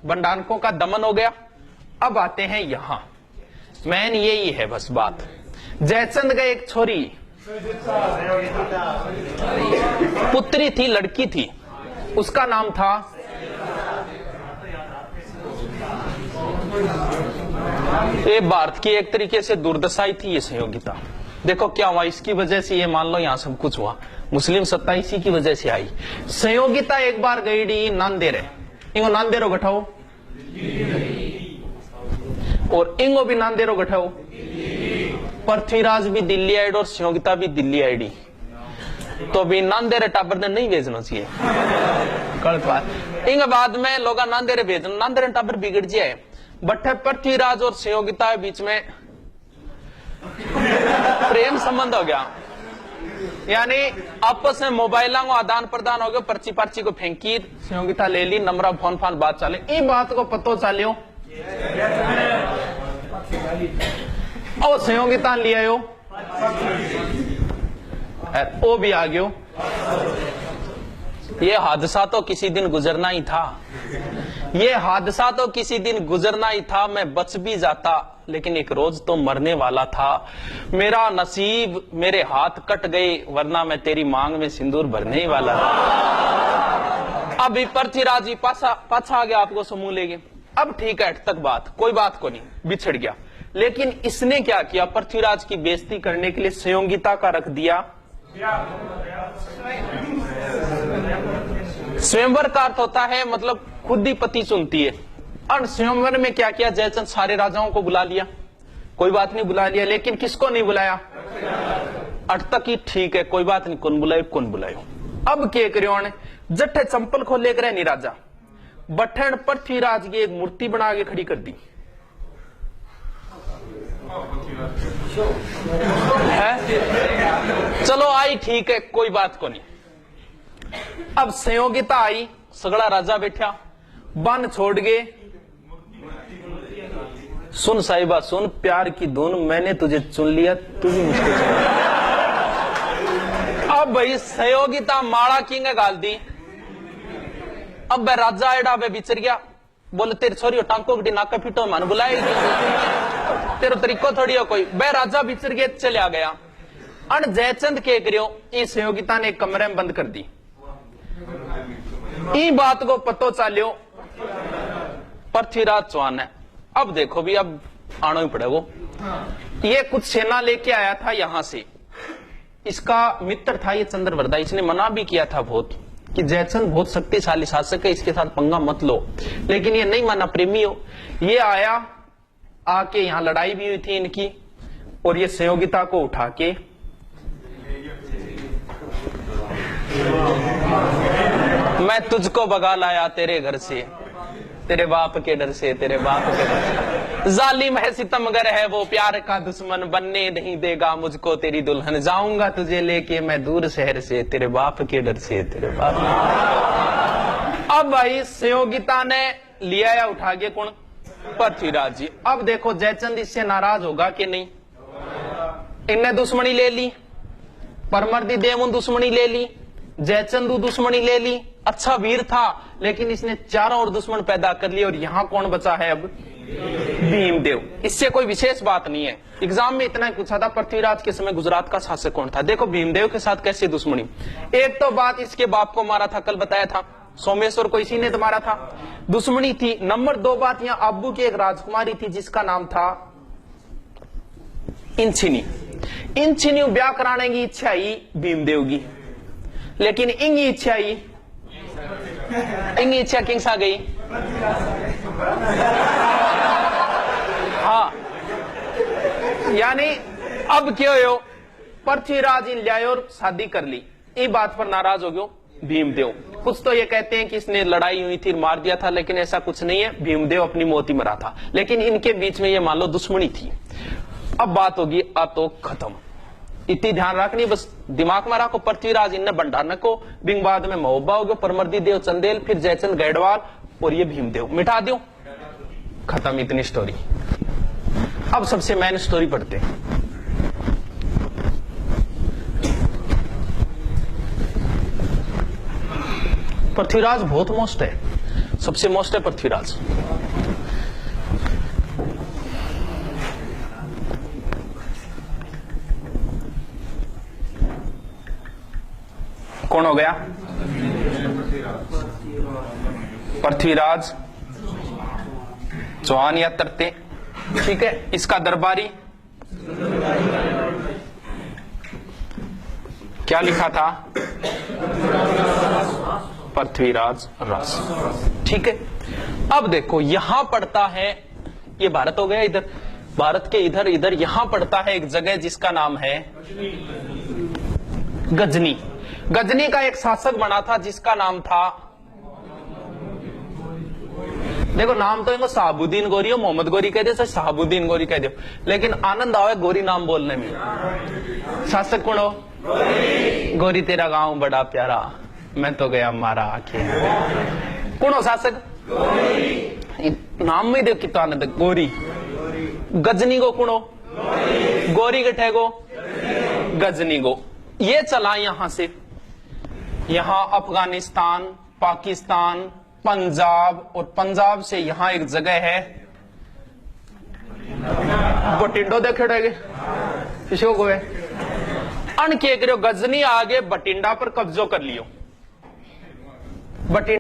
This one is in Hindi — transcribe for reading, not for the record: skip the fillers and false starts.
बंडानकों का दमन हो गया। अब आते हैं यहां, मैन यही है बस बात। जयचंद का एक छोरी पुत्री थी, लड़की थी, उसका नाम था ये भारत की एक तरीके से दुर्दशाई थी ये संयोगिता। देखो क्या हुआ इसकी वजह से, ये मान लो यहां सब कुछ हुआ, मुस्लिम सत्ता इसी की वजह से आई। संयोगिता एक बार गई डी नांदेड़, इंगो नांदेरो गठाओ और इंगो भी नांदेरो गठाओ। पृथ्वीराज भी दिल्ली आईडी और संयोगिता भी दिल्ली आईडी, तो अभी नांदेरे टाबर ने नहीं भेजना चाहिए, गलत बात। इंग बाद में लोग नांदेरे भेजना, नांदेरे टाबर बिगड़ जाए। बट्टे पृथ्वीराज और संयोगिता के बीच में प्रेम संबंध हो गया, यानी आपस में मोबाइलों को आदान प्रदान हो गया, पर्ची पर्ची को फेंकी, संयोगिता ले ली, नंबरा फोन फान बात चाले। ये बात को पतो चालियो और संयोगिता ले आयो, वो भी आ गयो। ये हादसा तो किसी दिन गुजरना ही था, ये हादसा तो किसी दिन गुजरना ही था। मैं बच भी जाता लेकिन एक रोज तो मरने वाला था। मेरा नसीब मेरे हाथ कट गए वरना मैं तेरी मांग में सिंदूर भरने ही वाला था। अभी पृथ्वीराज जी पाछा आ गया, आपको समूह लेंगे। अब ठीक है, तक बात कोई बात को नहीं, बिछड़ गया। लेकिन इसने क्या किया, पृथ्वीराज की बेइज्जती करने के लिए संयोगिता का रख दिया स्वयंवर का अर्थ होता है मतलब खुद ही पति चुनती है। और स्वयंवर में क्या किया, जयचंद सारे राजाओं को बुला लिया, कोई बात नहीं बुला लिया, लेकिन किसको नहीं बुलाया, अट तक ही ठीक है कोई बात नहीं, कौन बुलायो कौन बुलायो। अब क्या करियो ने जट्ठे चंपल खोल लेकर नहीं राजा बठन पृथ्वीराज की एक मूर्ति बना के खड़ी कर दी है? चलो आई ठीक है कोई बात को नहीं। अब संयोगिता आई, सगड़ा राजा बैठा, बन छोड़ गए, सुन साहिबा सुन प्यार की धुन, मैंने तुझे चुन लिया तू भी मुझको चुन लिया। अब भाई संयोगिता माड़ा किंग गाल दी। अब राजा एडा बिचर गया, बोले तेरी छोरी टांको की नाका फिटो मन बुलाएगी, तेरा तरीको थोड़ी हो कोई। बे राजा बिचर गया, चलिया गया। अन जयचंद के करियो, इस संयोगिता ने एक कमरे में बंद कर दी। ई बात को पतो चालियो पृथ्वीराज चौहान है। अब देखो भी अब आना ही पड़ेगा। ये कुछ सेना लेके आया था यहां से, इसका मित्र था ये चंद्रवर्धा, इसने मना भी किया था बहुत कि जयचंद बहुत शक्तिशाली शासक है, इसके साथ पंगा मत लो, लेकिन ये नहीं माना, प्रेमी हो। ये आया, आके यहां लड़ाई भी हुई थी इनकी, और ये संयोगिता को उठा के मैं तुझको भगा लाया तेरे घर से, तेरे बाप के डर से, तेरे बाप के डर से। जालिम है सितमगर है वो, प्यार का दुश्मन बनने नहीं देगा मुझको तेरी दुल्हन, जाऊंगा तुझे लेके मैं दूर शहर से, तेरे बाप के डर से, तेरे बाप। अब भाई संयोगिता ने लिया या उठा के कौन, पृथ्वीराज जी। अब देखो जयचंद इससे नाराज होगा कि नहीं, इनने दुश्मनी ले ली, परमर्दी देव दुश्मनी ले ली, जयचंदू दुश्मनी ले ली। अच्छा वीर था लेकिन इसने चारों और दुश्मन पैदा कर लिए, और यहां कौन बचा है अब, भीमदेव। इससे कोई विशेष बात नहीं है, एग्जाम में इतना ही पूछा था पृथ्वीराज के समय गुजरात का शासक कौन था। देखो भीमदेव के साथ कैसी दुश्मनी। एक तो बात इसके बाप को मारा था, कल बताया था, सोमेश्वर को इसी ने तो मारा था, दुश्मनी थी। नंबर 2 बात, यहाँ अब्बू की एक राजकुमारी थी जिसका नाम था इंचिनी। इंचिनी ब्याह कराने की इच्छा आई भीमदेव की, लेकिन इंगी इच्छा आई, इंगी इच्छा किंग्स आ गई। हाँ यानी अब क्या हो, पृथ्वीराज इन लिया और शादी कर ली। इस बात पर नाराज हो गयो भीमदेव। कुछ तो ये कहते हैं कि इसने लड़ाई हुई थी मार दिया था, लेकिन ऐसा कुछ नहीं है, भीमदेव अपनी मौत ही मरा था, लेकिन इनके बीच में ये मान लो दुश्मनी थी। अब बात होगी तो खत्म, इतनी ध्यान रखनी बस, दिमाग में रखो। पृथ्वीराज इन्ने भंडारन को, बिंग बाद में महोबा हो गयो, परमर्दी देव चंदेल, फिर जयचंद गैडवाल और ये भीमदेव, मिटा दो, खत्म इतनी स्टोरी। अब सबसे मेन स्टोरी पढ़ते हैं। पृथ्वीराज बहुत मस्त है, सबसे मोस्ट है पृथ्वीराज। कौन हो गया? पृथ्वीराज चौहान या तरते, ठीक है। इसका दरबारी क्या लिखा था? पृथ्वीराज रास, ठीक है। अब देखो यहां पड़ता है, ये भारत हो गया, इधर भारत के इधर इधर यहां पड़ता है एक जगह जिसका नाम है गजनी। गजनी का एक शासक बना था जिसका नाम था, देखो नाम तो इनको शहाबुद्दीन गोरी हो, मोहम्मद गोरी कह दो, शहाबुद्दीन गोरी कह दो, लेकिन आनंद आवे गोरी नाम बोलने में। शासक कौन हो? गोरी तेरा गांव बड़ा प्यारा, मैं तो गया मारा आंखें। कौन हो शासक? नाम में देखो कितना आनंद, गोरी। गजनी को कौन हो? गोरी के ठेगो गजनी को। ये चला यहां से, यहां अफगानिस्तान, पाकिस्तान, पंजाब, और पंजाब से यहां एक जगह है बटिंडो, देखे रहेगे किसी को है अन के करो, गजनी आगे बटिंडा पर कब्जो कर लियो। बटिंडा